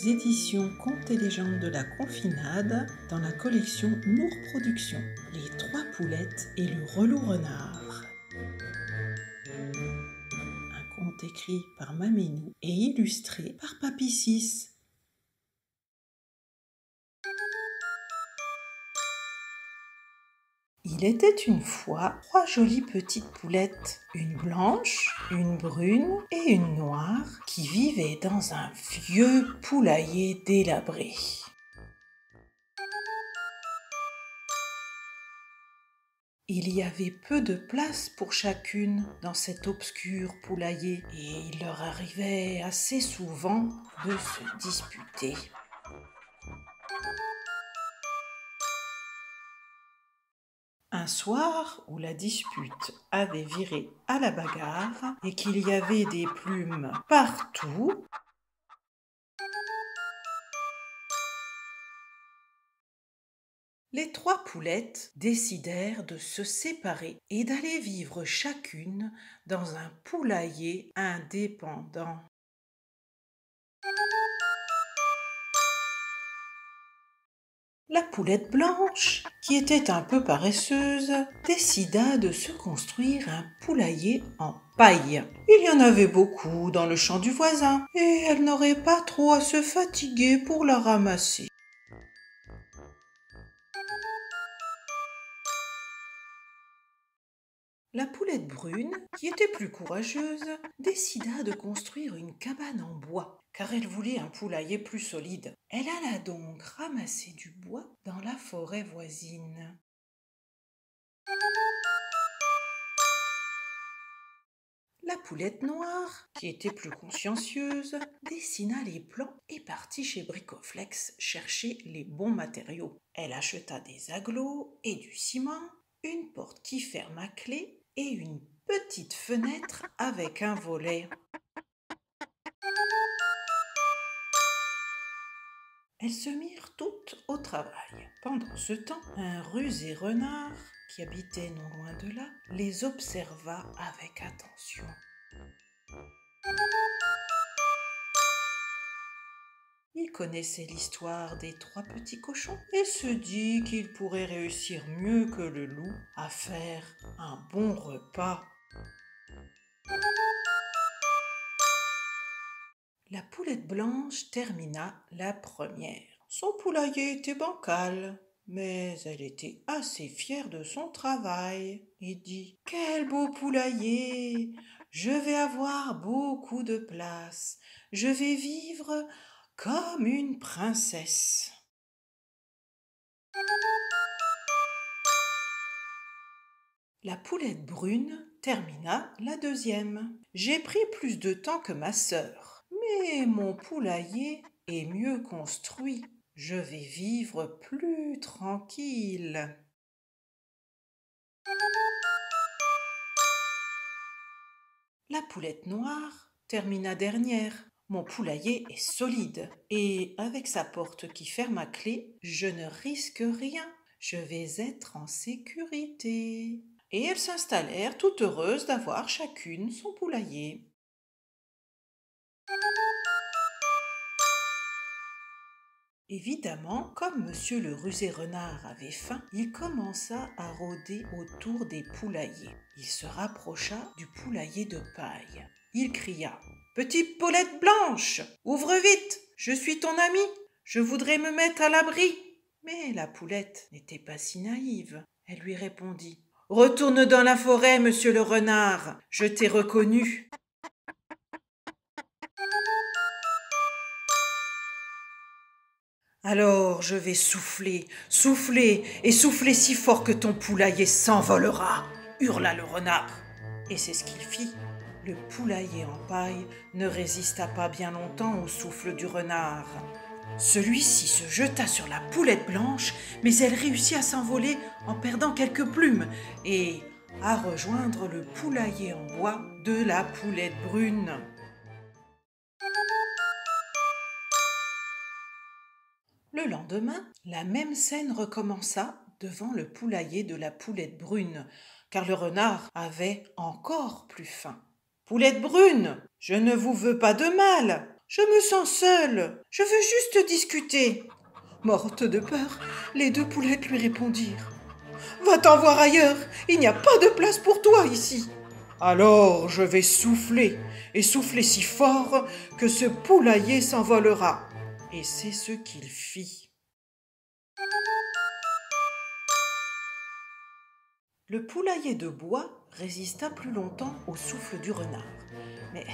éditions Contes et légendes de la Confinade dans la collection Nour Productions, Les Trois Poulettes et le Relou Renard. Un conte écrit par Maménou et illustré par Papy 6. Il était une fois 3 jolies petites poulettes, une blanche, une brune et une noire, qui vivaient dans un vieux poulailler délabré. Il y avait peu de place pour chacune dans cet obscur poulailler et il leur arrivait assez souvent de se disputer. Un soir où la dispute avait viré à la bagarre et qu'il y avait des plumes partout, les 3 poulettes décidèrent de se séparer et d'aller vivre chacune dans un poulailler indépendant. La poulette blanche, qui était un peu paresseuse, décida de se construire un poulailler en paille. Il y en avait beaucoup dans le champ du voisin, et elle n'aurait pas trop à se fatiguer pour la ramasser. La poulette brune, qui était plus courageuse, décida de construire une cabane en bois, car elle voulait un poulailler plus solide. Elle alla donc ramasser du bois dans la forêt voisine. La poulette noire, qui était plus consciencieuse, dessina les plans et partit chez Bricoflex chercher les bons matériaux. Elle acheta des aglos et du ciment, une porte qui ferme à clé et une petite fenêtre avec un volet. Elles se mirent toutes au travail. Pendant ce temps, un rusé renard, qui habitait non loin de là, les observa avec attention. Il connaissait l'histoire des 3 petits cochons et se dit qu'il pourrait réussir mieux que le loup à faire un bon repas. La poulette blanche termina la première. Son poulailler était bancal, mais elle était assez fière de son travail et dit « Quel beau poulailler! Je vais avoir beaucoup de place. Je vais vivre comme une princesse. » La poulette brune termina la deuxième. « J'ai pris plus de temps que ma sœur, mais mon poulailler est mieux construit. Je vais vivre plus tranquille. » La poulette noire termina dernière. « Mon poulailler est solide et avec sa porte qui ferme à clé, je ne risque rien. Je vais être en sécurité. » Et elles s'installèrent toutes heureuses d'avoir chacune son poulailler. Évidemment, comme monsieur le rusé renard avait faim, il commença à rôder autour des poulaillers. Il se rapprocha du poulailler de paille. Il cria « Petite poulette blanche, ouvre vite, je suis ton ami, je voudrais me mettre à l'abri. » Mais la poulette n'était pas si naïve. Elle lui répondit « Retourne dans la forêt, monsieur le renard, je t'ai reconnu. » Alors je vais souffler, souffler et souffler si fort que ton poulailler s'envolera, hurla le renard. Et c'est ce qu'il fit. Le poulailler en paille ne résista pas bien longtemps au souffle du renard. Celui-ci se jeta sur la poulette blanche, mais elle réussit à s'envoler en perdant quelques plumes et à rejoindre le poulailler en bois de la poulette brune. Le lendemain, la même scène recommença devant le poulailler de la poulette brune, car le renard avait encore plus faim. « Poulette brune, je ne vous veux pas de mal. Je me sens seule. Je veux juste discuter. Morte de peur, les deux poulettes lui répondirent. Va-t'en voir ailleurs, il n'y a pas de place pour toi ici. Alors je vais souffler, et souffler si fort que ce poulailler s'envolera. Et c'est ce qu'il fit. Le poulailler de bois résista plus longtemps au souffle du renard. Mais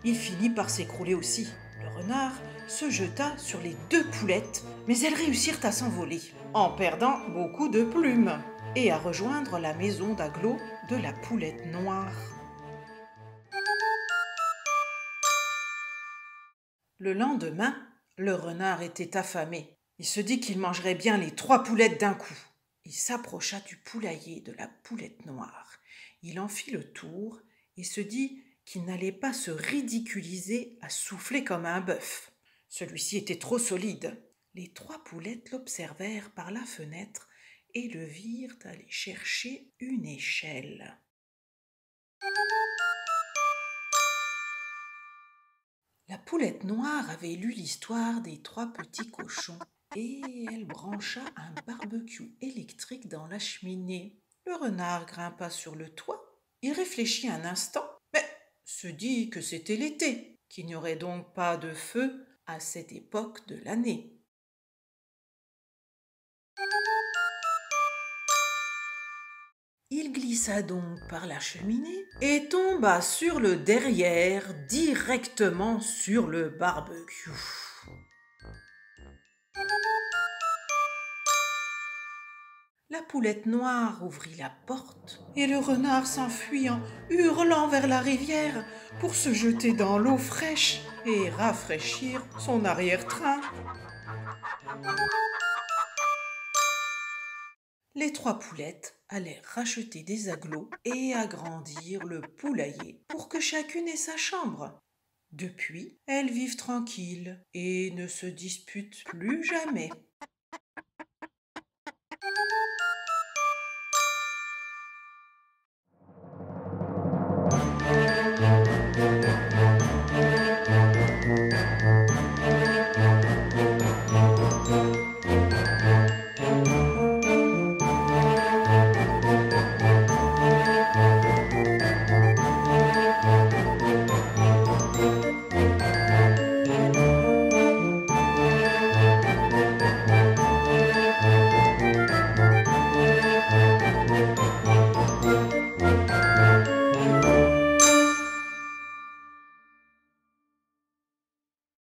il finit par s'écrouler aussi. Le renard se jeta sur les deux poulettes, mais elles réussirent à s'envoler, en perdant beaucoup de plumes, et à rejoindre la maison d'agglo de la poulette noire. Le lendemain, le renard était affamé. Il se dit qu'il mangerait bien les 3 poulettes d'un coup. Il s'approcha du poulailler de la poulette noire. Il en fit le tour et se dit qu'il n'allait pas se ridiculiser à souffler comme un bœuf. Celui-ci était trop solide. Les 3 poulettes l'observèrent par la fenêtre et le virent aller chercher une échelle. La poulette noire avait lu l'histoire des 3 petits cochons et elle brancha un barbecue électrique dans la cheminée. Le renard grimpa sur le toit. Il réfléchit un instant, mais se dit que c'était l'été, qu'il n'y aurait donc pas de feu à cette époque de l'année. Il glissa donc par la cheminée et tomba sur le derrière, directement sur le barbecue. La poulette noire ouvrit la porte et le renard s'enfuit en hurlant vers la rivière pour se jeter dans l'eau fraîche et rafraîchir son arrière-train. Les 3 poulettes allèrent racheter des agglos et agrandir le poulailler pour que chacune ait sa chambre. Depuis, elles vivent tranquilles et ne se disputent plus jamais.